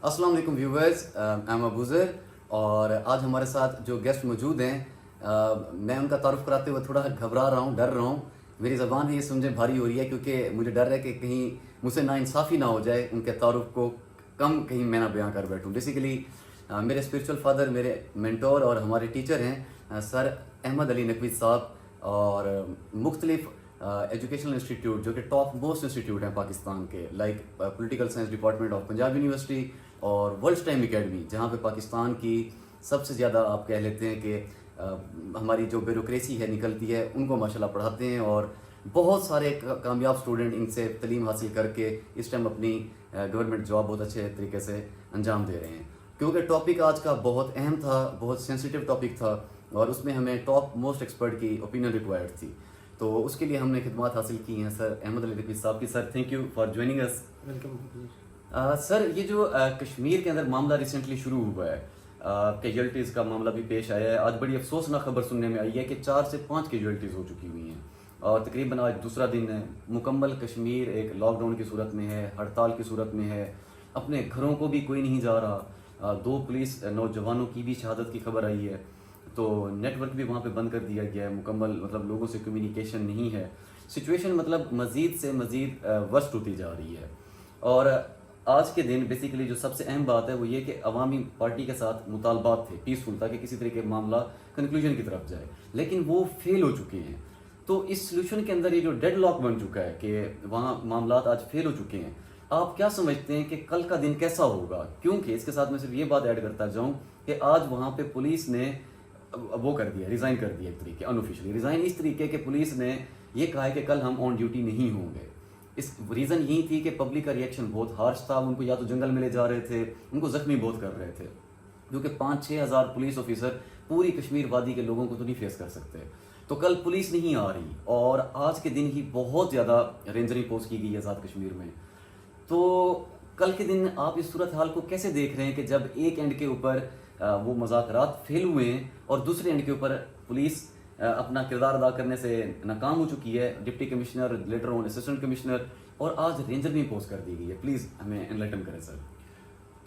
अस्सलाम वालेकुम viewers, I am Abuzar और आज हमारे साथ जो गेस्ट मौजूद हैं मैं उनका तारुफ कराते हुए थोड़ा घबरा रहा हूँ, डर रहा हूँ। मेरी ज़बान ही ये मुझे भारी हो रही है क्योंकि मुझे डर है कि कहीं मुझसे नाइंसाफ़ी ना हो जाए, उनके तारुफ को कम कहीं मैं ना बयां कर बैठूँ। बेसिकली मेरे स्पिरिचुअल फादर, मेरे मेंटोर और हमारे टीचर हैं सर अहमद अली नकवी साहब और मुख्तलिफ एजुकेशनल इंस्टीट्यूट जो कि टॉप मोस्ट इंस्टीट्यूट हैं पाकिस्तान के, like political science department of Punjab university और वर्ल्ड टाइम एकेडमी, जहाँ पे पाकिस्तान की सबसे ज़्यादा आप कह लेते हैं कि हमारी जो ब्यूरोक्रेसी है निकलती है, उनको माशाल्लाह पढ़ाते हैं और बहुत सारे कामयाब स्टूडेंट इनसे तालीम हासिल करके इस टाइम अपनी गवर्नमेंट जॉब बहुत अच्छे तरीके से अंजाम दे रहे हैं। क्योंकि टॉपिक आज का बहुत अहम था, बहुत सेंसिटिव टॉपिक था और उसमें हमें टॉप मोस्ट एक्सपर्ट की ओपिनियन रिक्वायर्ड थी, तो उसके लिए हमने खिदमत हासिल की हैं सर अहमद अली नकवी साहब की। Sir thank you for joining us. Welcome. Sir ये जो कश्मीर के अंदर मामला रिसेंटली शुरू हुआ है, कैजुअल्टीज़ का मामला भी पेश आया है। आज बड़ी अफसोसनाक खबर सुनने में आई है कि 4 से 5 कैजुअल्टीज़ हो चुकी हुई हैं और तकरीबन आज दूसरा दिन है। मुकम्मल कश्मीर एक लॉकडाउन की सूरत में है, हड़ताल की सूरत में है, अपने घरों को भी कोई नहीं जा रहा। 2 पुलिस नौजवानों की भी शहादत की खबर आई है, तो नेटवर्क भी वहाँ पे बंद कर दिया गया है मुकम्मल, मतलब लोगों से कम्युनिकेशन नहीं है। सिचुएशन मतलब मज़ीद से मज़ीद वर्स्ट होती जा रही है। और आज के दिन बेसिकली जो सबसे अहम बात है वो ये कि अवामी पार्टी के साथ मुतालबात थे पीसफुल, ताकि किसी तरह के मामला कंक्लूजन की तरफ जाए, लेकिन वो फेल हो चुके हैं। तो इस सोल्यूशन के अंदर ये जो डेड लॉक बन चुका है कि वहाँ मामला आज फेल हो चुके हैं, आप क्या समझते हैं कि कल का दिन कैसा होगा? क्योंकि इसके साथ मैं सिर्फ ये बात ऐड करता जाऊँ कि आज वहाँ पे पुलिस ने वो कर दिया, रिज़ाइन कर दिया, एक तरीके अनऑफिशियली रिज़ाइन इस तरीके के पुलिस ने ये कहा है कि कल हम ऑन ड्यूटी नहीं होंगे। इस रीज़न यही थी कि पब्लिक का रिएक्शन बहुत हार्श था, उनको या तो जंगल में ले जा रहे थे, उनको ज़ख्मी बहुत कर रहे थे, क्योंकि 5-6 हज़ार पुलिस ऑफिसर पूरी कश्मीर वादी के लोगों को तो नहीं फेस कर सकते। तो कल पुलिस नहीं आ रही और आज के दिन ही बहुत ज़्यादा रेंजरिंग पोस्ट की गई है आज़ाद कश्मीर में। तो कल के दिन आप इस सूरत हाल को कैसे देख रहे हैं कि जब एक एंड के ऊपर वो मुज़ाकरात फेल हुए हैं और दूसरे एंड के ऊपर पुलिस अपना किरदार अदा करने से नाकाम हो चुकी है, deputy commissioner, later on assistant commissioner, और आज रेंजर भी पोस्ट कर दी गई है? प्लीज़ हमें एनलाइटन करें सर।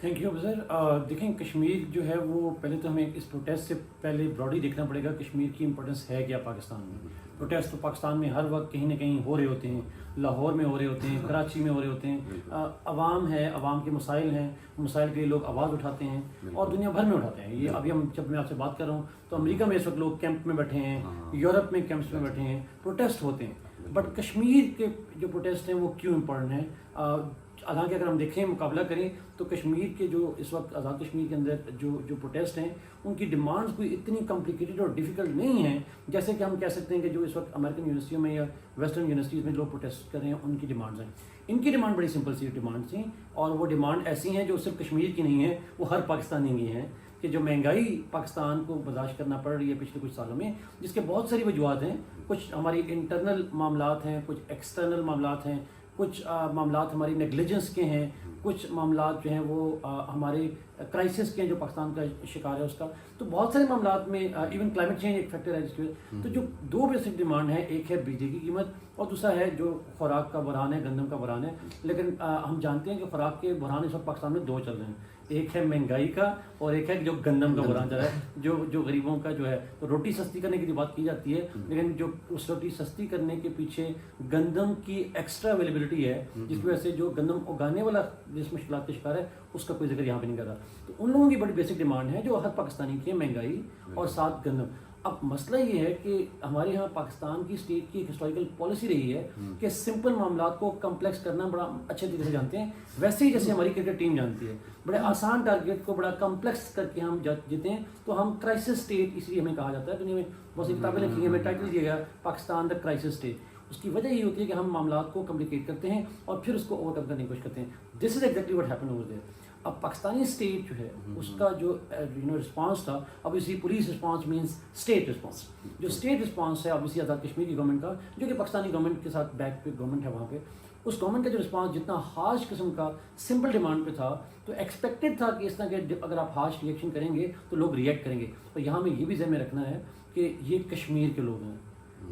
Thank you sir. देखें, कश्मीर जो है वो पहले तो हमें इस प्रोटेस्ट से पहले ब्रॉडली देखना पड़ेगा कश्मीर की इंपॉर्टेंस है क्या पाकिस्तान में। प्रोटेस्ट तो पाकिस्तान में हर वक्त कहीं ना कहीं हो रहे होते हैं, लाहौर में हो रहे होते हैं, कराची में हो रहे होते हैं। अवाम है, अवाम के मसाइल हैं, मसाइल के लिए लोग आवाज़ उठाते हैं और दुनिया भर में उठाते हैं। ये अभी हम जब मैं आपसे बात कर रहा हूँ तो अमेरिका में इस वक्त लोग कैंप में बैठे हैं, यूरोप में कैंप्स में बैठे हैं, प्रोटेस्ट होते हैं। बट कश्मीर के जो प्रोटेस्ट हैं वो क्यों इम्पोर्टेंट हैं? हालांकि अगर हम देखें, मुकाबला करें तो कश्मीर के जो इस वक्त आज़ाद कश्मीर के अंदर जो प्रोटेस्ट हैं उनकी डिमांड्स कोई इतनी कॉम्प्लिकेटेड और डिफ़िकल्ट नहीं हैं जैसे कि हम कह सकते हैं कि जो इस वक्त अमेरिकन यूनिवर्सिटियों में या वेस्टर्न यूनिवर्सिटीज़ में लोग प्रोटेस्ट कर रहे हैं उनकी डिमांड्स हैं। इनकी डिमांड बड़ी सिंपल सी डिमांड थी और वो डिमांड ऐसी हैं जो सिर्फ कश्मीर की नहीं है, वो हर पाकिस्तानी की हैं कि जो महंगाई पाकिस्तान को बर्दाश्त करना पड़ रही है पिछले कुछ सालों में, जिसके बहुत सारी वजूहत हैं। कुछ हमारी इंटरनल मामलात हैं, कुछ एक्सटर्नल मामलात हैं, कुछ मामलात हमारी नेग्लिजेंस के हैं, कुछ मामलात जो हैं वो हमारे क्राइसिस के हैं जो पाकिस्तान का शिकार है उसका। तो बहुत सारे मामलात में इवन क्लाइमेट चेंज एक फैक्टर है जिसके। तो जो 2 बेसिक डिमांड है, एक है बिजली की कीमत और दूसरा है जो खुराक का बहरान है, गंदम का बहरान है। लेकिन हम जानते हैं कि खुराक के बहरान इस वक्त पाकिस्तान में 2 चल रहे हैं, एक है महंगाई का और एक है जो गंदम का बहरान चल रहा है, जो गरीबों का जो है। तो रोटी सस्ती करने की बात की जाती है, लेकिन जो उस रोटी सस्ती करने के पीछे गंदम की एक्स्ट्रा अवेलेबिलिटी है, जिसकी वजह से जो गंदम उगाने वाला जिस मुश्किलात का शिकार है उसका कोई जिक्र यहाँ पे नहीं कर रहा। तो उन लोगों की बड़ी बेसिक डिमांड है जो हर पाकिस्तानी की है, महंगाई और साथ गंदम। अब मसला ये है कि हमारे यहाँ पाकिस्तान की स्टेट की एक हिस्टोरिकल पॉलिसी रही है कि सिंपल मामलात को कम्प्लेक्स करना बड़ा अच्छे तरीके से जानते हैं, वैसे ही जैसे हमारी क्रिकेट टीम जानती है। बड़े आसान टारगेट को बड़ा कम्प्लेक्स करके हम जीते हैं, तो हम क्राइसिस स्टेट इसलिए हमें कहा जाता है। दुनिया में बहुत सी किताबें लिखी हैं, हमें टाइटल दिया गया पाकिस्तान द क्राइसिस स्टेट। उसकी वजह ये होती है कि हम मामलात को कम्प्लिकेट करते हैं और फिर उसको ओवरकम करने की कोशिश करते हैं। This is exactly what happened over there. अब पाकिस्तानी स्टेट जो है उसका जो रिस्पांस था, obviously police response means state response. जो स्टेट रिस्पांस है ऑब्वियसली आज़ाद कश्मीर की गवर्नमेंट का, जो कि पाकिस्तानी गवर्नमेंट के साथ बैक पे गवर्नमेंट है वहाँ पे, उस गवर्नमेंट का जो रिस्पांस जितना हार्श किस्म का सिंपल डिमांड पे था, तो एक्सपेक्टेड था कि इस तरह के अगर आप हार्श रिएक्शन करेंगे तो लोग रिएक्ट करेंगे। तो यहाँ में ये भी ज़हन में रखना है कि ये कश्मीर के लोग हैं,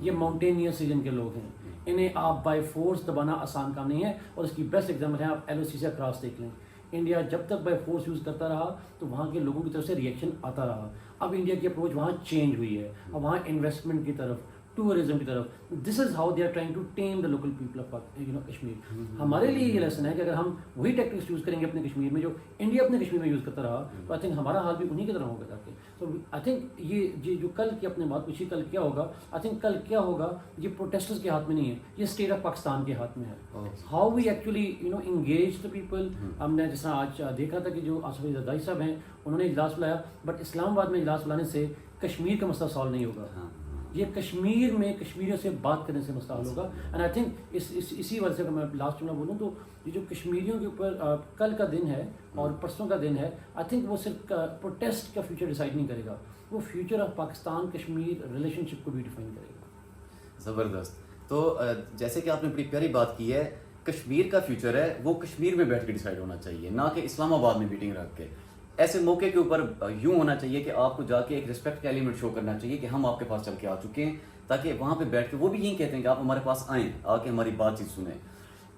ये माउंटेनियस रीजन के लोग हैं, इन्हें आप बाय फोर्स दबाना आसान काम नहीं है। और इसकी बेस्ट एग्जाम्पल है, आप LOC से क्रॉस देख लें। इंडिया जब तक बाय फोर्स यूज़ करता रहा तो वहाँ के लोगों की तरफ से रिएक्शन आता रहा. अब इंडिया की अप्रोच वहाँ चेंज हुई है, अब वहाँ इन्वेस्टमेंट की तरफ, टूरिज्म की तरफ. This is how they are trying to tame the local people of Kashmir. हमारे लिए ये लेसन है कि अगर हम वही टेक्निक्स यूज़ करेंगे अपने कश्मीर में जो इंडिया अपने कश्मीर में यूज़ करता रहा, तो आई थिंक हमारा हाल भी उन्हीं की तरह होगा जाके. तो आई थिंक ये जो कल की अपने बात पूछी, कल क्या होगा, आई थिंक कल क्या होगा ये प्रोटेस्टर्स के हाथ में नहीं है, ये स्टेट ऑफ पाकिस्तान के हाथ में है. How we actually engage the people. हमने जैसा आज देखा था कि जो आसिफ जरदारी साहब हैं उन्होंने इजलास बुलाया, बट इस्लामाबाद में इजलास बुलाने से कश्मीर का मसला सॉल्व नहीं होगा. ये कश्मीर में कश्मीरियों से बात करने से मसला हल होगा. एंड आई थिंक इसी वजह से अगर मैं लास्ट में बोलूँ तो ये जो कश्मीरियों के ऊपर कल का दिन है और परसों का दिन है, आई थिंक वो सिर्फ प्रोटेस्ट का फ्यूचर डिसाइड नहीं करेगा, वो future of Pakistan Kashmir relationship को भी डिफाइन करेगा. ज़बरदस्त. तो जैसे कि आपने बड़ी प्यारी बात की है, कश्मीर का फ्यूचर है वो कश्मीर में बैठ के डिसाइड होना चाहिए, ना कि इस्लामाबाद में मीटिंग रख के. ऐसे मौके के ऊपर यूँ होना चाहिए कि आपको जाके एक रिस्पेक्ट का एलिमेंट शो करना चाहिए कि हम आपके पास चल के आ चुके हैं, ताकि वहाँ पे बैठ के वो भी यही कहते हैं कि आप हमारे पास आएँ, आके हमारी बातचीत सुने.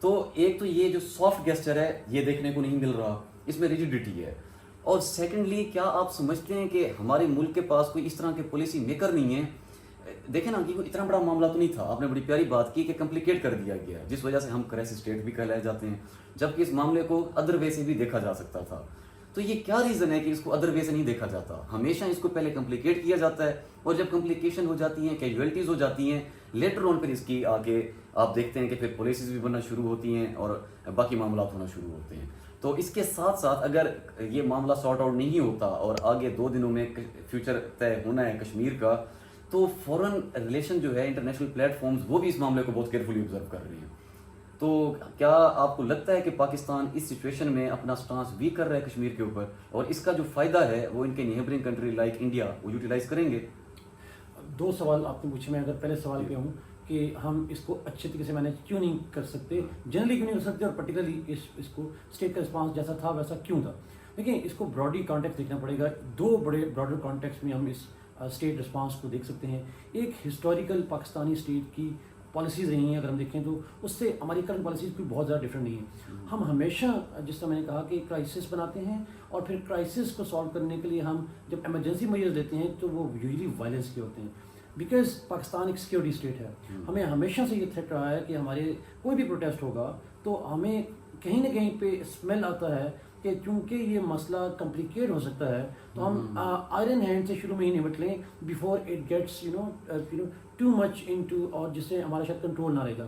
तो एक तो ये जो सॉफ्ट गेस्चर है ये देखने को नहीं मिल रहा, इसमें रिजिडिटी है. और सेकेंडली, क्या आप समझते हैं कि हमारे मुल्क के पास कोई इस तरह के पॉलिसी मेकर नहीं है? देखें ना कि वो इतना बड़ा मामला तो नहीं था, आपने बड़ी प्यारी बात की कि कम्प्लिकेट कर दिया गया, जिस वजह से हम क्राइसिस स्टेट भी कहलाए जाते हैं, जबकि इस मामले को अदर वे से भी देखा जा सकता था. तो ये क्या रीज़न है कि इसको अदर वे से नहीं देखा जाता? हमेशा इसको पहले कम्प्लिकेट किया जाता है, और जब कम्प्लिकेशन हो जाती हैं, कैजुअलिटीज़ हो जाती हैं, लेटर ऑन फिर इसकी आगे आप देखते हैं कि फिर पॉलिसीज़ भी बनना शुरू होती हैं और बाकी मामला होना शुरू होते हैं. तो इसके साथ साथ अगर ये मामला सॉर्ट आउट नहीं होता और आगे 2 दिनों में फ्यूचर तय होना है कश्मीर का, तो फॉरेन रिलेशन जो है, इंटरनेशनल प्लेटफॉर्म्स, वो भी इस मामले को बहुत केयरफुली ऑब्जर्व कर रही हैं. तो क्या आपको लगता है कि पाकिस्तान इस सिचुएशन में अपना स्टांस वीक कर रहा है कश्मीर के ऊपर, और इसका जो फ़ायदा है वो इनके नेबरिंग कंट्री लाइक इंडिया वो यूटिलाइज करेंगे? 2 सवाल आपने पूछे. मैं अगर पहले सवाल पे हूँ कि हम इसको अच्छे तरीके से मैनेज क्यों नहीं कर सकते, जनरली क्यों नहीं कर सकते, और पर्टिकुलरली इसको स्टेट का रिस्पांस जैसा था वैसा क्यों था. देखिए, इसको ब्रॉडली कॉन्टेक्स्ट देखना पड़ेगा. 2 बड़े ब्रॉडर कॉन्टेक्स्ट में हम इस स्टेट रिस्पांस को देख सकते हैं. एक हिस्टोरिकल पाकिस्तानी स्टेट की पॉलिसीज़ रही हैं, अगर हम देखें तो उससे हमारी करंट पॉलिसीज़ भी बहुत ज़्यादा डिफरेंट नहीं है. हम हमेशा, जिस तरह मैंने कहा, कि क्राइसिस बनाते हैं और फिर क्राइसिस को सॉल्व करने के लिए हम जब एमरजेंसी मेजर्स लेते हैं तो वो यूजली वायलेंस के होते हैं, बिकॉज पाकिस्तान एक सिक्योरिटी स्टेट है. हमें हमेशा से ये थ्रेट रहा है कि हमारे कोई भी प्रोटेस्ट होगा तो हमें कहीं ना कहीं पे स्मेल आता है कि चूँकि ये मसला कम्प्लिकेट हो सकता है तो हम आयरन हैंड से शुरू में ही निपट लें before it gets too much into, और जिससे हमारा शायद कंट्रोल ना रहेगा.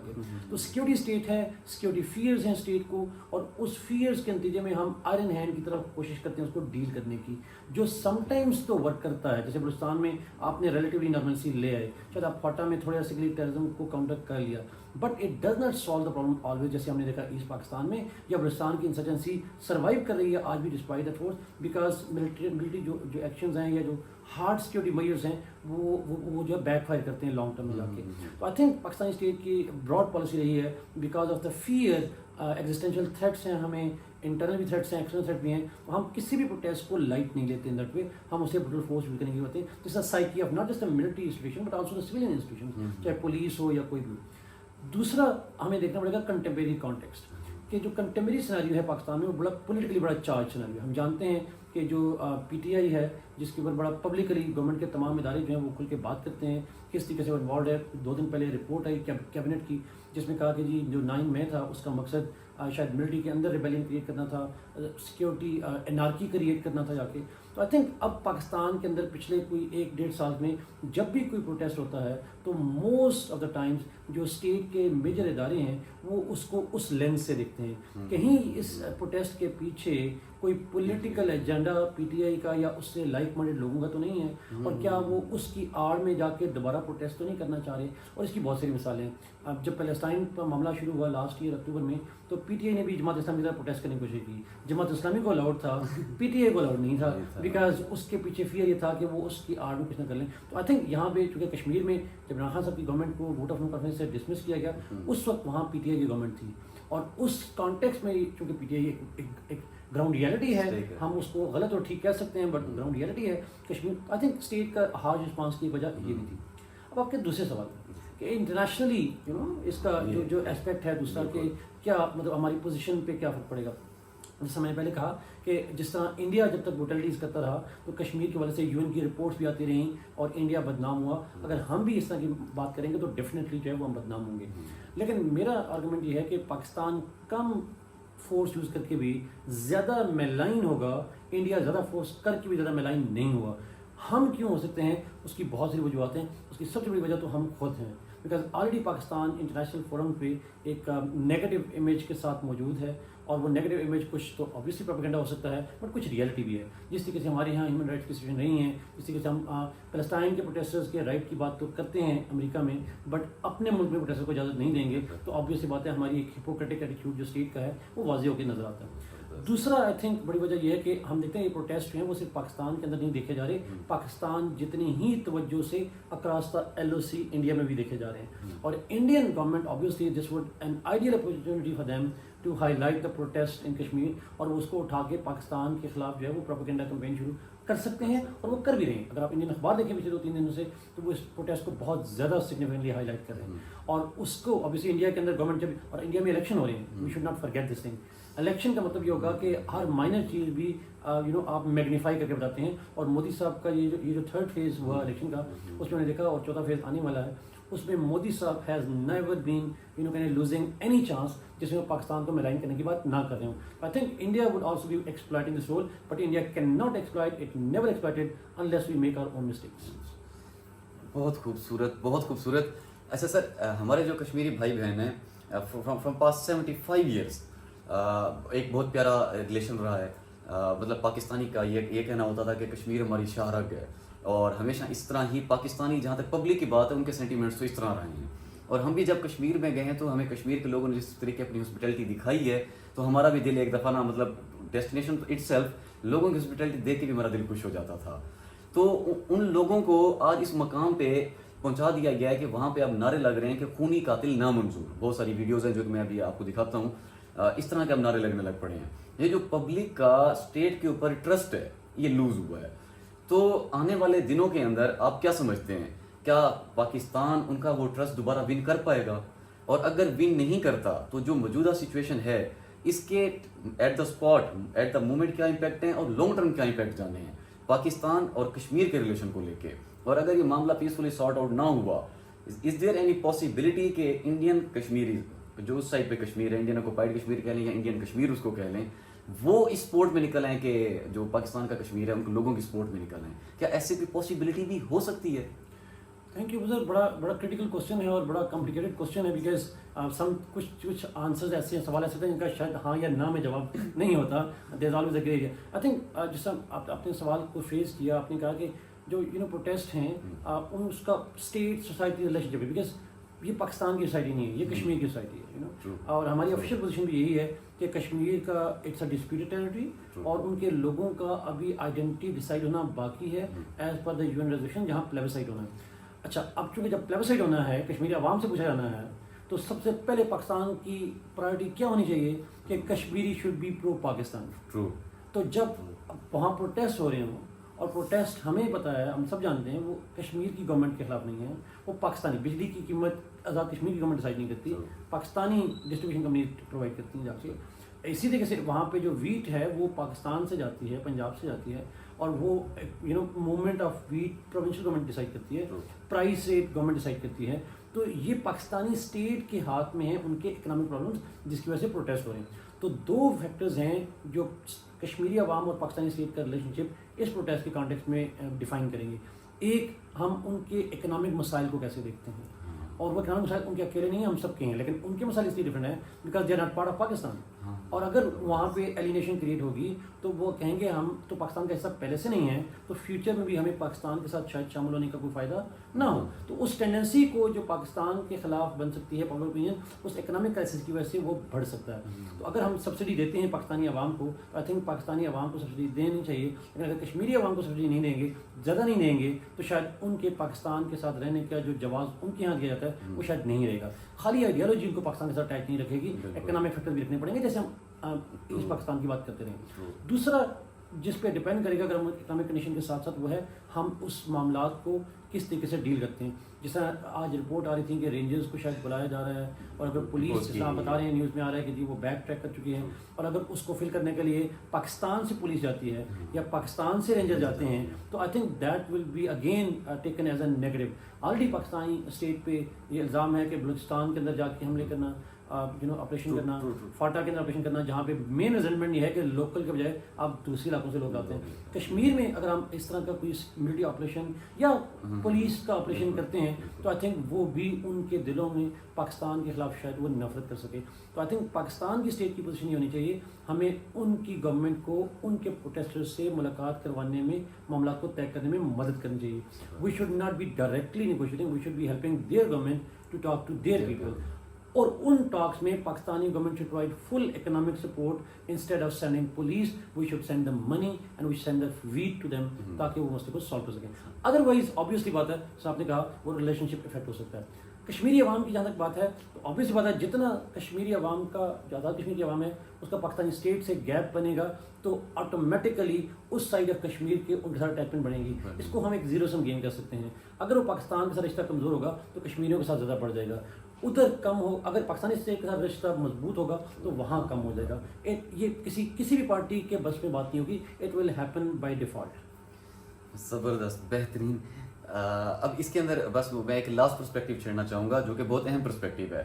तो सिक्योरिटी स्टेट है, सिक्योरिटी फियर्स हैं स्टेट को, और उस फियर्स के नतीजे में हम आयरन हैंड की तरफ कोशिश करते हैं उसको डील करने की, जो समटाइम्स तो वर्क करता है. जैसे बलूचिस्तान में आपने रिलेटिवली नॉर्मलसी ले आए, शायद आप फाटा में थोड़ा सा टेररिज्म को काउंटर कर लिया, but it does not solve the problem always. जैसे हमने देखा ईस्ट पाकिस्तान में, या बलूचिस्तान की इंसर्जेंसी सर्वाइव कर रही है आज भी despite the force, because military जो एक्शंस हैं या जो हार्ड सिक्योरिटी मेजर्स हैं वो जो बैकफायर करते हैं लॉन्ग टर्म में जाके. तो आई थिंक पाकिस्तानी स्टेट की ब्रॉड पॉलिसी रही है, because of the fear, existential threats हैं हमें, इंटरनल भी थ्रेट्स हैं, एक्सटर्नल थ्रेट भी हैं, तो हम किसी भी प्रोटेस्ट को लाइट नहीं लेते इन दैट वे. हम उसे ब्रूटल फोर्स भी करेंगे होते हैं. This is psyche of not just the military institution but also the civilian institution, चाहे पुलिस हो या कोई भी. दूसरा हमें देखना पड़ेगा कंटेम्परेरी कॉन्टेक्स्ट, कि जो कंटेम्परेरी सिनेरियो है पाकिस्तान में वो बड़ा पॉलिटिकली बड़ा चार्ज सिनेरियो. हम जानते हैं कि जो पीटीआई है, जिसके ऊपर बड़ा पब्लिकली गवर्नमेंट के तमाम इदारे जो हैं वो खुल के बात करते हैं किस तरीके से वो इन्वॉल्व है. 2 दिन पहले रिपोर्ट आई कैबिनेट की जिसमें कहा कि जी जो 9 मई था उसका मकसद शायद मिलिट्री के अंदर रिबेलियन क्रिएट करना था, सिक्योरिटी एनार्की क्रिएट करना था जाके. तो आई थिंक अब पाकिस्तान के अंदर पिछले कोई 1-1.5 साल में जब भी कोई प्रोटेस्ट होता है तो मोस्ट ऑफ द टाइम्स जो स्टेट के मेजर इदारे हैं वो उसको उस लेंस से देखते हैं. कहीं इस प्रोटेस्ट के पीछे कोई पॉलिटिकल एजेंडा पीटीआई का या उससे लाइक माइंडेड लोगों का तो नहीं है, और क्या वो उसकी आड़ में जाके दोबारा प्रोटेस्ट तो नहीं करना चाह रहे. और इसकी बहुत सारी मिसालें हैं. अब जब पैलेस्टाइन का मामला शुरू हुआ लास्ट ईयर अक्टूबर में, तो पीटीआई ने भी जमात इस्लामी की तरफ प्रोटेस्ट करने की कोशिश की. जमात इस्लामी को अलाउड था, पीटीआई को अलाउड नहीं था, बिकॉज उसके पीछे फियर ये था कि वो उसकी आड़ में कुछ ना कर लें. तो आई थिंक यहाँ पे चूँकि कश्मीर में जब इमरान खान साहब की गवर्नमेंट को वोट ऑफ नो कॉन्फिडेंस से डिसमिस किया गया, उस वक्त वहाँ पीटीआई की गवर्नमेंट थी, और उस कॉन्टेक्स्ट में चूँकि पीटीआई एक ग्राउंड रियलिटी है, हम उसको गलत और ठीक कह सकते हैं बट ग्राउंड रियलिटी है कश्मीर. आई थिंक स्टेट का हार्ड रिस्पांस की वजह ये भी थी. अब आपके दूसरे सवाल कि इंटरनेशनली इसका जो एस्पेक्ट है दूसरा, कि क्या मतलब हमारी पोजीशन पे क्या फर्क पड़ेगा. جیسا میں نے پہلے کہا کہ جس طرح انڈیا جب تک بروٹیلٹیز کرتا رہا تو کشمیر کی وجہ سے UN کی رپورٹس بھی آتی رہیں اور انڈیا بدنام ہوا. اگر ہم بھی اس طرح کی بات کریں گے تو ڈیفینیٹلی جو ہے وہ ہم بدنام ہوں گے. لیکن میرا آرگومنٹ یہ ہے کہ پاکستان کم فورس یوز کر کے بھی زیادہ میلائن ہوگا, انڈیا زیادہ فورس کر کے بھی زیادہ میلائن نہیں ہوا. ہم کیوں ہو سکتے ہیں, اس کی بہت ساری وجوہات ہیں. اس کی سب سے بڑی وجہ تو ہم خود ہیں, because already Pakistan international forum پہ ایک نیگیٹو امیج کے ساتھ موجود ہے, اور وہ نیگیٹو امیج کچھ تو obviously پروپیگنڈا ہو سکتا ہے, بٹ کچھ ریئلٹی بھی ہے. جس طریقے سے ہمارے یہاں ہیومن رائٹس کی سچویشن نہیں ہے, جس طریقے سے ہم فلسطین کے پروٹیسٹرز کے رائٹ کی بات تو کرتے ہیں امریکہ میں, بٹ اپنے ملک میں پروٹیسٹر کو اجازت نہیں دیں گے, تو obviously بات ہے ہماری ایک ہپوکریٹک ایٹیٹیوڈ جو اسٹیٹ کا ہے وہ واضح ہو کے نظر آتا ہے. دوسرا آئی تھنک بڑی وجہ یہ ہے کہ ہم دیکھتے ہیں یہ پروٹیسٹ ہیں وہ صرف پاکستان کے اندر نہیں دیکھے جا رہے, پاکستان جتنی ہی توجہ سے اکراس دا LOC انڈیا میں بھی دیکھے جا رہے ہیں. اور Indian government obviously this would an ideal opportunity for them to highlight the protest in Kashmir, اور وہ اس کو اٹھا کے پاکستان کے خلاف جو ہے وہ پروپیگنڈا کمپین شروع کر سکتے ہیں, اور وہ کر بھی رہے ہیں. اگر آپ انڈین اخبار دیکھیں پچھلے 2-3 دنوں سے تو وہ اس پروٹیسٹ کو بہت زیادہ سگنیفیکنٹلی ہائی لائٹ کر رہے ہیں. اور اس کو obviously انڈیا کے اندر گورنمنٹ جب, اور انڈیا میں الیکشن ہو رہے ہیں, we should not forget this thing. Election کا مطلب یہ ہوگا کہ ہر مائنر چیز بھی آپ میگنیفائی کر کے بتاتے ہیں, اور مودی صاحب کا یہ جو تھرڈ فیز ہوا الیکشن کا, اس میں نے دیکھا, اور چوتھا فیز آنے والا ہے, اس میں مودی صاحب has never been losing any chance جس میں پاکستان کو میلائن کرنے کی بات نہ کر رہے ہوں. I think India would also be exploiting this role, but India can not exploit it, never exploited unless we make our own mistakes. بہت خوبصورت, بہت خوبصورت. اچھا سر, ہمارے جو کشمیری بھائی بہن ہیں فرام پاسٹ 75 ایئرس ایک بہت پیارا ریلیشن رہا ہے. مطلب پاکستانی کا یہ کہنا ہوتا تھا کہ کشمیر ہماری شاہ رگ ہے, اور ہمیشہ اس طرح ہی پاکستانی جہاں تک پبلک کی بات ہے ان کے سینٹیمنٹس تو اس طرح رہے ہیں. اور ہم بھی جب کشمیر میں گئے ہیں تو ہمیں کشمیر کے لوگوں نے جس طریقے اپنی ہاسپٹیلٹی دکھائی ہے, تو ہمارا بھی دل ایک دفعہ نا, مطلب ڈیسٹینیشن اٹ سیلف لوگوں کی ہاسپٹیلٹی دیکھ کے بھی ہمارا دل خوش ہو جاتا تھا. تو ان لوگوں کو آج اس مقام پہ پہنچا دیا گیا ہے کہ وہاں پہ اب نعرے لگ رہے ہیں کہ خونی قاتل نامنظور. بہت ساری ویڈیوز ہیں جو کہ میں ابھی آپ کو دکھاتا ہوں, اس طرح کے اب نعرے لگنے لگ پڑے ہیں. یہ جو پبلک کا اسٹیٹ کے اوپر ٹرسٹ ہے یہ لوز ہوا ہے. تو آنے والے دنوں کے اندر آپ کیا سمجھتے ہیں, کیا پاکستان ان کا وہ ٹرسٹ دوبارہ ون کر پائے گا؟ اور اگر ون نہیں کرتا تو جو موجودہ سچویشن ہے اس کے at the spot, at the moment کیا امپیکٹ ہیں, اور لانگ ٹرم کیا امپیکٹ جانے ہیں پاکستان اور کشمیر کے ریلیشن کو لے کے؟ اور اگر یہ معاملہ پیسفلی سارٹ آؤٹ نہ ہوا, از دیر اینی پاسبلٹی کہ انڈین کشمیری جو اس سائڈ پہ کشمیر ہے, انڈین آکوپائڈ کشمیر کہہ لیں یا انڈین کشمیر اس کو کہہ لیں, وہ اس سپورٹ میں نکل آئیں کہ جو پاکستان کا کشمیر ہے ان کے لوگوں کی سپورٹ میں نکل آئیں؟ کیا ایسی کوئی پاسبلٹی بھی ہو سکتی ہے؟ تھینک یو سر, بڑا کریٹیکل کوشچن ہے اور بڑا کمپلیکیٹڈ کوشچن ہے, بیکاز کچھ آنسرز ایسے ہیں, سوال ایسے ہوتے ہیں جن کا شاید ہاں یا نہ میں جواب نہیں ہوتا. There is always a grey area. I think جس طرح آپ نے سوال کو فیس کیا, آپ نے کہا کہ جو پروٹیسٹ ہیں ان اس کا اسٹیٹ سوسائٹی ریلیشن شپ ہے, بیکاز یہ پاکستان کی سوسائٹی نہیں ہے, یہ کشمیر کی سوسائٹی ہے. اور ہماری آفیشیل پوزیشن بھی یہی ہے کہ کشمیر کا اٹس اے ڈسپیوٹڈ ٹیریٹری, اور ان کے لوگوں کا ابھی آئیڈینٹی ڈیسائڈ ہونا باقی ہے ایز پر دا UN ریزولوشن, جہاں پلیبسائٹ ہونا ہے. اچھا, اب چونکہ جب پلیبسائٹ ہونا ہے, کشمیری عوام سے پوچھا جانا ہے, تو سب سے پہلے پاکستان کی پرائرٹی کیا ہونی چاہیے کہ کشمیری شوڈ بی پرو پاکستان. تو جب وہاں پروٹیسٹ ہو رہے ہوں, اور پروٹیسٹ ہمیں پتہ ہے, ہم سب جانتے ہیں وہ کشمیر کی گورنمنٹ کے خلاف نہیں ہے, وہ پاکستانی بجلی کی قیمت آزاد کشمیر کی گورنمنٹ ڈیسائڈ نہیں کرتی, پاکستانی ڈسٹریبیوشن کمپنی پرووائڈ کرتی ہیں جا کے. اسی طریقے سے وہاں پہ جو ویٹ ہے وہ پاکستان سے جاتی ہے, پنجاب سے جاتی ہے, اور وہ movement of wheat provincial government decide کرتی ہے, پرائس ریٹ گورنمنٹ ڈیسائڈ کرتی ہے. تو یہ پاکستانی اسٹیٹ کے ہاتھ میں ہیں ان کے اکنامک پرابلمس, جس کی وجہ سے پروٹیسٹ ہو رہے ہیں. تو دو فیکٹرز ہیں جو کشمیری عوام اور پاکستانی اسٹیٹ کا ریلیشن شپ اس پروٹیسٹ کے کانٹیکسٹ میں ڈیفائن کریں گے. ایک, ہم ان کے اکنامک مسائل کو کیسے دیکھتے ہیں, اور وہ اکنامک مسائل ان کے اکیلے نہیں ہیں, ہم سب کے ہیں, لیکن ان کے مسائل اس لیے ڈفرینٹ ہیں because they are not part of Pakistan. اور اگر وہاں پہ ایلینیشن کریٹ ہوگی تو وہ کہیں گے ہم تو پاکستان کا حصہ پہلے سے نہیں ہے, تو فیوچر میں بھی ہمیں پاکستان کے ساتھ شاید شامل ہونے کا کوئی فائدہ نہ ہو. تو اس ٹینڈنسی کو جو پاکستان کے خلاف بن سکتی ہے پبلک اوپینین, اس اکنامک کرائسس کی وجہ سے وہ بڑھ سکتا ہے. تو اگر ہم سبسڈی دیتے ہیں پاکستانی عوام کو, تو آئی تھنک پاکستانی عوام کو سبسڈی دینی چاہیے, لیکن اگر کشمیری عوام کو سبسڈی نہیں دیں گے, زیادہ نہیں دیں گے, تو شاید ان کے پاکستان کے ساتھ رہنے کا جو جواز ان کے یہاں دیا جاتا ہے وہ شاید نہیں رہے گا. خالی آئیڈیالوجی ان کو پاکستان کے ساتھ اٹیچ نہیں رکھے گی, اکنامک فیکٹر بھی رکھنے پڑیں گے, جیسے ہم ایسٹ پاکستان کی بات کرتے رہے. دوسرا, جس پہ ڈپینڈ کرے گا اگر ہم اکنامک کنڈیشن کے ساتھ ساتھ وہ ہے ہم اس معاملات کو کس طریقے سے ڈیل کرتے ہیں. جس طرح آج رپورٹ آ رہی تھی کہ رینجرز کو شاید بلایا جا رہا ہے, اور اگر پولیس جس طرح بتا رہے ہیں نیوز میں آ رہا ہے کہ جی وہ بیک ٹریک کر چکی ہے, اور اگر اس کو فل کرنے کے لیے پاکستان سے پولیس جاتی ہے یا پاکستان سے رینجر جاتے ہیں تو I think that will be again taken as a negative. Already Pakistani state پہ یہ الزام ہے کہ بلوچستان کے اندر جا کے حملے کرنا, آپریشن کرنا, فاٹا کے اندر آپریشن کرنا, جہاں پہ مین ریزلٹمنٹ یہ ہے کہ لوکل کے بجائے آپ دوسرے علاقوں سے لوگ آتے ہیں. کشمیر میں اگر ہم اس طرح کا کوئی ملٹری آپریشن یا پولیس کا آپریشن کرتے ہیں تو آئی تھنک وہ بھی ان کے دلوں میں پاکستان کے خلاف شاید وہ نفرت کر سکے. تو آئی تھنک پاکستان کی اسٹیٹ کی پوزیشن یہ ہونی چاہیے ہمیں ان کی گورنمنٹ کو ان کے پروٹیسٹر سے ملاقات کروانے میں, معاملات کو طے کرنے میں مدد کرنی چاہیے. We should not be directly negotiating, we should be helping their government to talk to their people. اور ان ٹاکس میں Pakistani government should provide full economic support instead of sending police. We should send them money and we send the wheat to them تاکہ وہ مسئلے کو solve کر سکیں. Otherwise obviously بات ہے صاحب نے کہا وہ ریلیشن شپ افیکٹ ہو سکتا ہے. کشمیری عوام کی جہاں تک بات ہے تو آبویسلی بات ہے جتنا کشمیری عوام کا جو آزاد کشمیر کی عوام ہے اس کا پاکستانی اسٹیٹ سے گیپ بنے گا تو آٹومیٹیکلی اس سائڈ آف کشمیر کے ان کے ساتھ اٹیچمنٹ بڑھیں گی. اس کو ہم ایک زیرو سم گیم کر سکتے ہیں. اگر وہ پاکستان کے ساتھ رشتہ کمزور ہوگا تو کشمیریوں کے ساتھ زیادہ بڑھ جائے گا. ادھر کم ہو, اگر پاکستانی اسٹیٹ کے ساتھ رشتہ مضبوط ہوگا تو وہاں کم ہو جائے گا. یہ کسی بھی پارٹی کے بس میں بات نہیں ہوگی. It will happen by default. زبردست, بہترین. اب اس کے اندر بس میں ایک لاسٹ پرسپیکٹیو چھیڑنا چاہوں گا جو کہ بہت اہم پرسپیکٹیو ہے.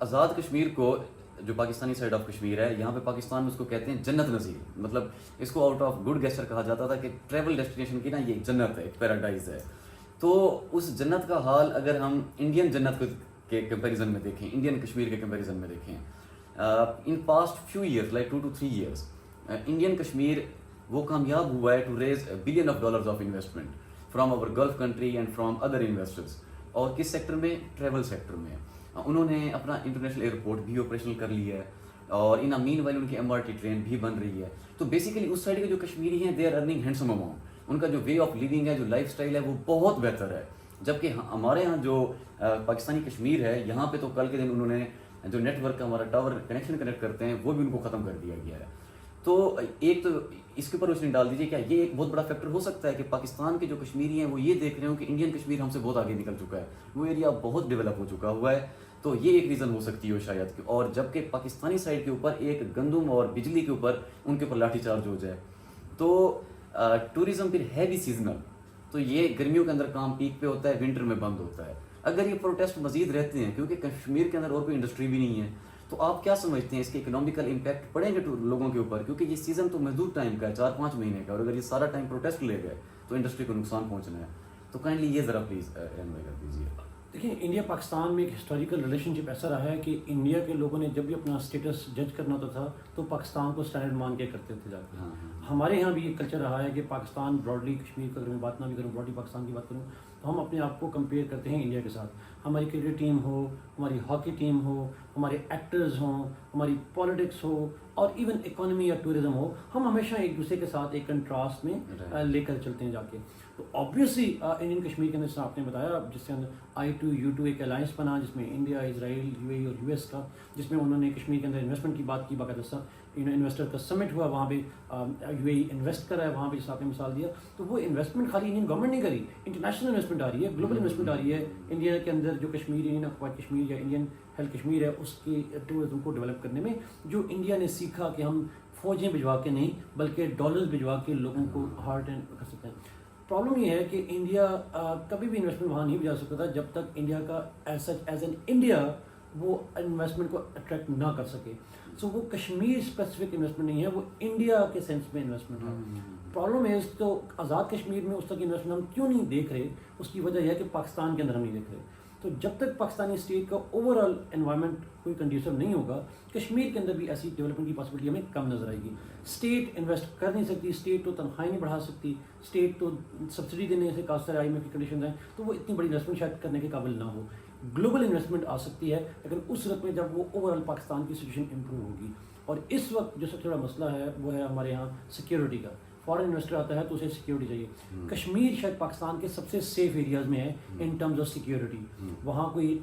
آزاد کشمیر کو جو پاکستانی سائڈ آف کشمیر ہے یہاں پہ پاکستان میں اس کو کہتے ہیں جنت نظیر. مطلب اس کو آؤٹ آف گڈ گیسچر کہا جاتا تھا کہ ٹریول ڈیسٹینیشن کی نا یہ جنت ہے, ایک پیراڈائز ہے. تو اس جنت کا حال اگر ہم انڈین جنت کے کمپیریزن میں دیکھیں, انڈین کشمیر کے کمپیریزن میں دیکھیں, in past few years like 2 to 3 years Indian Kashmir وہ کامیاب ہوا ہے to raise $1 billion of investment from over Gulf country and from other investors. اور کس سیکٹر میں؟ ٹریول سیکٹر میں. انہوں نے اپنا انٹرنیشنل ایئرپورٹ بھی آپریشنل کر لیا ہے اور ان مین وائل ان کی MRT ٹرین بھی بن رہی ہے. تو بیسیکلی اس سائڈ کے جو کشمیری ہیں they are earning handsome amount. ان کا جو وے آف لیونگ ہے, جو لائف اسٹائل ہے وہ بہت بہتر ہے. جبکہ ہمارے یہاں جو پاکستانی کشمیر ہے یہاں پہ تو کل کے دن انہوں نے جو نیٹ ورک کا ہمارا ٹاور کنیکشن کنیکٹ کرتے ہیں وہ بھی ان کو ختم کر دیا گیا ہے. تو ایک تو اس کے اوپر روشنی ڈال دیجیے, کیا یہ ایک بہت بڑا فیکٹر ہو سکتا ہے کہ پاکستان کے جو کشمیری ہیں وہ یہ دیکھ رہے ہوں کہ انڈین کشمیر ہم سے بہت آگے نکل چکا ہے, وہ ایریا بہت ڈیولپ ہو چکا ہوا ہے. تو یہ ایک ریزن ہو سکتی ہے شاید. اور جبکہ پاکستانی سائڈ کے اوپر ایک گندم اور بجلی کے اوپر ان کے اوپر لاٹھی چارج ہو جائے. تو ٹورزم پھر ہے بھی سیزنل, تو یہ گرمیوں کے اندر کام پیک پہ ہوتا ہے, ونٹر میں بند ہوتا ہے. اگر یہ پروٹیسٹ مزید رہتے ہیں کیونکہ کشمیر کے اندر اور کوئی انڈسٹری بھی نہیں ہے, تو آپ کیا سمجھتے ہیں اس کے اکنامیکل امپیکٹ پڑیں گے لوگوں کے اوپر؟ کیونکہ یہ سیزن تو محدود ٹائم کا ہے, 4-5 مہینے کا, اور اگر یہ سارا ٹائم پروٹیسٹ لے گئے تو انڈسٹری کو نقصان پہنچنا ہے. تو کائنڈلی یہ ذرا پلیز رہنمائی کر دیجیے. دیکھیں انڈیا پاکستان میں ایک ہسٹوریکل ریلیشن شپ ایسا رہا ہے کہ انڈیا کے لوگوں نے جب بھی اپنا اسٹیٹس جج کرنا ہوتا تھا تو پاکستان کو اسٹینڈرڈ مان کے کرتے تھے جا کے. ہمارے یہاں بھی یہ کلچر رہا ہے کہ پاکستان براڈلی کشمیر کا اگر میں بات نہ بھی کروں, براڈلی پاکستان کی بات کروں, تو ہم اپنے آپ کو کمپیئر کرتے ہیں انڈیا کے ساتھ. ہماری کرکٹ ٹیم ہو, ہماری ہاکی ٹیم ہو, ہمارے ایکٹرز ہوں, ہماری پالیٹکس ہو, اور ایون اکانومی یا ٹورزم ہو, ہم ہمیشہ ایک دوسرے کے ساتھ ایک کنٹراسٹ میں لے کر چلتے ہیں جا کے. تو آبویسلی انڈین کشمیر کے اندر جیسے آپ نے بتایا جس کے اندر I2U2 ایک الائنس بنا جس میں انڈیا, اسرائیل, UAE اور US کا, جس میں انہوں نے کشمیر کے اندر انویسٹمنٹ کی بات کی. باقاعدہ انویسٹر کا سمٹ ہوا, وہاں پہ UAE انویسٹ کر رہا ہے وہاں پہ, جس آپ نے مثال دیا. تو وہ انویسٹمنٹ خالی انڈین گورنمنٹ نہیں کری, انٹرنیشنل انویسٹمنٹ آ رہی ہے, گلوبل انویسٹمنٹ آ رہی ہے انڈیا کے اندر. جو کشمیر, انڈین آکوپائڈ کشمیر یا انڈین ہیلتھ کشمیر ہے, اس کی ٹورزم کو ڈیولپ کرنے میں جو انڈیا نے سیکھا کہ ہم فوجیں بھجوا کے نہیں بلکہ ڈالرز بھجوا کے لوگوں کو ہارٹ اینڈ کر سکتے ہیں. پرابلم یہ ہے کہ انڈیا کبھی بھی انویسٹمنٹ وہاں نہیں بھجا سکتا تھا جب تک انڈیا کا as such as an India وہ انویسٹمنٹ کو اٹریکٹ نہ کر سکے. سو وہ کشمیر اسپیسیفک انویسٹمنٹ نہیں ہے, وہ انڈیا کے سینس میں انویسٹمنٹ ہے. پرابلم ہے تو آزاد کشمیر میں اس تک انویسٹمنٹ ہم کیوں نہیں دیکھ رہے, اس کی وجہ یہ ہے کہ پاکستان کے اندر ہم نہیں دیکھ رہے. تو جب تک پاکستانی اسٹیٹ کا اوور آل انوائرمنٹ کوئی کنڈیوسو نہیں ہوگا, کشمیر کے اندر بھی ایسی ڈیولپمنٹ کی پاسبلٹی ہمیں کم نظر آئے گی. اسٹیٹ انویسٹ کر نہیں سکتی, اسٹیٹ تو تنخواہیں نہیں بڑھا سکتی, اسٹیٹ تو سبسڈی دینے سے کافی سارے IMF کی کنڈیشنز ہیں, تو وہ اتنی بڑی انویسٹمنٹ شاید کرنے کے قابل نہ ہو. گلوبل انویسٹمنٹ آ سکتی ہے لیکن اس صورت میں جب وہ اوور آل پاکستان کی سچویشن امپروو ہوگی. اور اس وقت جو سب سے بڑا مسئلہ ہے وہ ہے ہمارے یہاں سیکیورٹی کا. فارن انویسٹر آتا ہے تو اسے سیکیورٹی چاہیے. کشمیر شاید پاکستان کے سب سے سیف ایریاز میں ہے ان ٹرمز آف سیکیورٹی. وہاں کوئی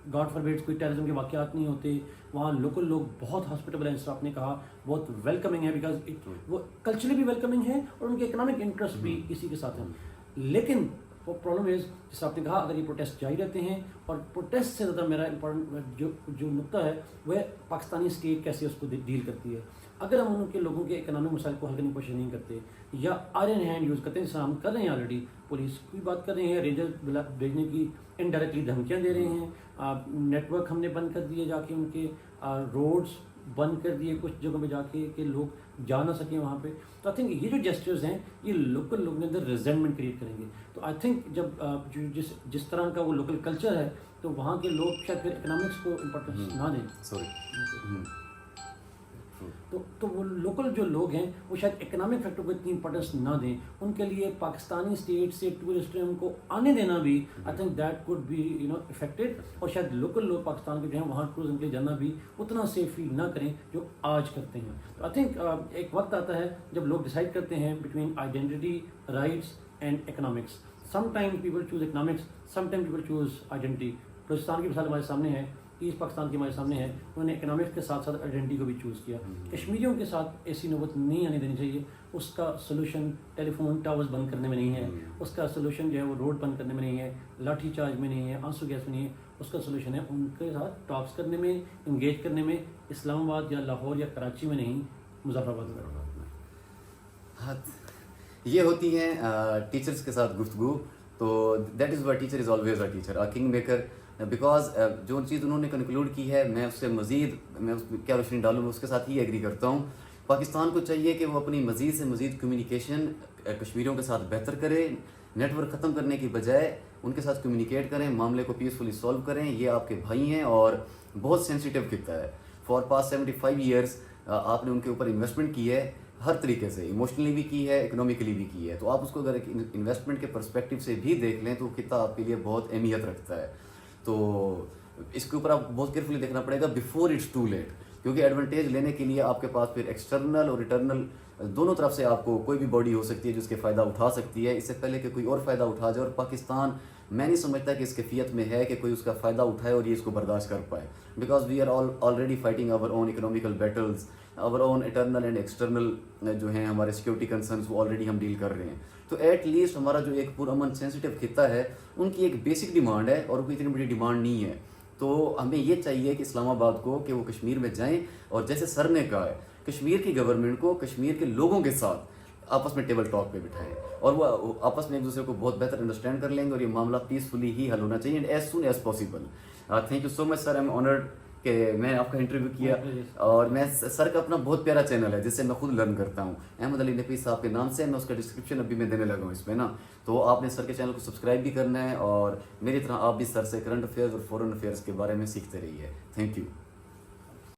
गॉड फॉरबिड कोई टेररिज्म के वाक़यात नहीं होते, वहाँ लोकल लोग बहुत हॉस्पिटेबल हैं, जैसे आपने कहा, बहुत वेलकमिंग है, बिकॉज वो कल्चरली भी वेलकमिंग है और उनके इकोनॉमिक इंटरेस्ट भी इसी के साथ हैं. लेकिन वो प्रॉब्लम इज़, जैसे आपने कहा, अगर ये प्रोटेस्ट जारी रहते हैं, और प्रोटेस्ट से ज़्यादा मेरा इंपॉर्टेंट जो नुक्ता है वह पाकिस्तानी स्टेट कैसे उसको डील करती है. अगर हम उनके लोगों के इकोनॉमिक मसाइल को हल करने की कोशिश नहीं करते या आयरन हैंड यूज़ करते हैं, जैसे हम कर रहे हैं ऑलरेडी, पुलिस की बात कर रहे हैं, रेंजर भेजने की इनडायरेक्टली धमकियाँ दे रहे हैं, नेटवर्क हमने बंद कर दिए, जाके उनके रोड्स बंद कर दिए कुछ जगहों पे जाके कि लोग जा ना सकें वहाँ पे. तो आई थिंक ये जो जेस्चर्स हैं ये लोकल लोगों के अंदर रिजेंटमेंट क्रिएट करेंगे. तो आई थिंक जब जिस तरह का वो लोकल कल्चर है, तो वहाँ के लोग शायद फिर इकोनॉमिक्स को इम्पोर्टेंस ना दें. सॉरी. तो वो लोकल जो लोग हैं वो शायद इकोनॉमिक फैक्टर को इतनी इंपॉर्टेंस ना दें. उनके लिए पाकिस्तानी स्टेट से टूरिस्ट उनको आने देना भी, I think that could be affected. और शायद लोकल लोग पाकिस्तान के जो हैं वहाँ टूरिज्म के लिए जाना भी उतना सेफ फील ना करें जो आज करते हैं. तो आई थिंक एक वक्त आता है जब लोग डिसाइड करते हैं between identity, rights and economics. Sometimes people choose economics, sometimes people choose identity. Balochistan की मिसाल हमारे सामने है, ईस्ट पाकिस्तान के हमारे सामने है, उन्होंने इकोनॉमिक्स के साथ साथ आइडेंटिटी को भी चूज़ किया. कश्मीरियों के साथ ऐसी नौबत नहीं आने देनी चाहिए. उसका सोल्यूशन टेलीफोन टावर्स बंद करने में नहीं है, उसका सोल्यूशन जो है वो रोड बंद करने में नहीं है, लाठी चार्ज में नहीं है, आंसू गैस में नहीं है. उसका सोल्यूशन है उनके साथ टॉक्स करने में, इंगेज करने में, इस्लामाबाद या लाहौर या कराची में नहीं, मुजफ्फराबाद में. हाँ, ये होती हैं टीचर्स के साथ गुफ्तगू. तो that is why teacher is always a teacher, a king maker. Because जो चीज़ उन्होंने कंक्लूड की है, मैं उससे मज़ीद मैं उस क्या रोशनी डालूँ, मैं उसके साथ ही एग्री करता हूँ. पाकिस्तान को चाहिए कि वो अपनी मज़ीद से मज़ीद कम्युनिकेशन कश्मीरियों के साथ बेहतर करे. नेटवर्क ख़त्म करने की बजाय उनके साथ कम्युनिकेट करें, मामले को पीसफुली सॉल्व करें. ये आपके भाई हैं और बहुत सेंसिटिव खिता है. फॉर पास्ट 75 ईयर्स आपने उनके ऊपर इन्वेस्टमेंट की है, हर तरीके से, इमोशनली भी की है, इकोनॉमिकली भी की है. तो आप उसको अगर एक इन्वेस्टमेंट के पर्सपेक्टिव से भी देख लें तो खिता आपके लिए बहुत अहमियत रखता है. तो इसके ऊपर आप बहुत केयरफुली देखना पड़ेगा बिफोर इट्स टू लेट, क्योंकि एडवांटेज लेने के लिए आपके पास फिर एक्सटर्नल और इंटरनल दोनों तरफ से आपको कोई भी बॉडी हो सकती है जिसके फ़ायदा उठा सकती है. इससे पहले कि कोई और फ़ायदा उठा जाए, और पाकिस्तान मैं नहीं समझता कि इस कैफियत में है कि कोई उसका फ़ायदा उठाए और ये इसको बर्दाश्त कर पाए. Because we are already fighting our own economical battles, our own internal and external जो हैं हमारे सिक्योरिटी कंसर्न्स, वो ऑलरेडी हम डील कर रहे हैं. तो एट लीस्ट हमारा जो एक पुरअमन सेंसिटिव खिता है, उनकी एक बेसिक डिमांड है और कोई इतनी बड़ी डिमांड नहीं है. तो हमें ये चाहिए कि इस्लामाबाद को कि वो कश्मीर में जाएं और जैसे सर ने कहा है, कश्मीर की गवर्नमेंट को कश्मीर के लोगों के साथ आपस में टेबल टॉक पे बिठाएं और वो आपस में एक दूसरे को बहुत बेहतर अंडरस्टैंड कर लेंगे और ये मामला पीसफुली ही हल होना चाहिए, and as soon as possible. Thank you so much sir, I am honoured कि मैं आपका इंटरव्यू किया. और मैं सर का अपना बहुत प्यारा चैनल है जिससे मैं खुद लर्न करता हूँ, अहमद अली नफीस साहब के नाम से. मैं उसका डिस्क्रिप्शन अभी मैं देने लगा हूँ इसमें ना. तो आपने सर के चैनल को सब्सक्राइब भी करना है और मेरी तरह आप भी सर से करंट अफेयर्स और फॉरेन अफेयर्स के बारे में सीखते रहिए. Thank you.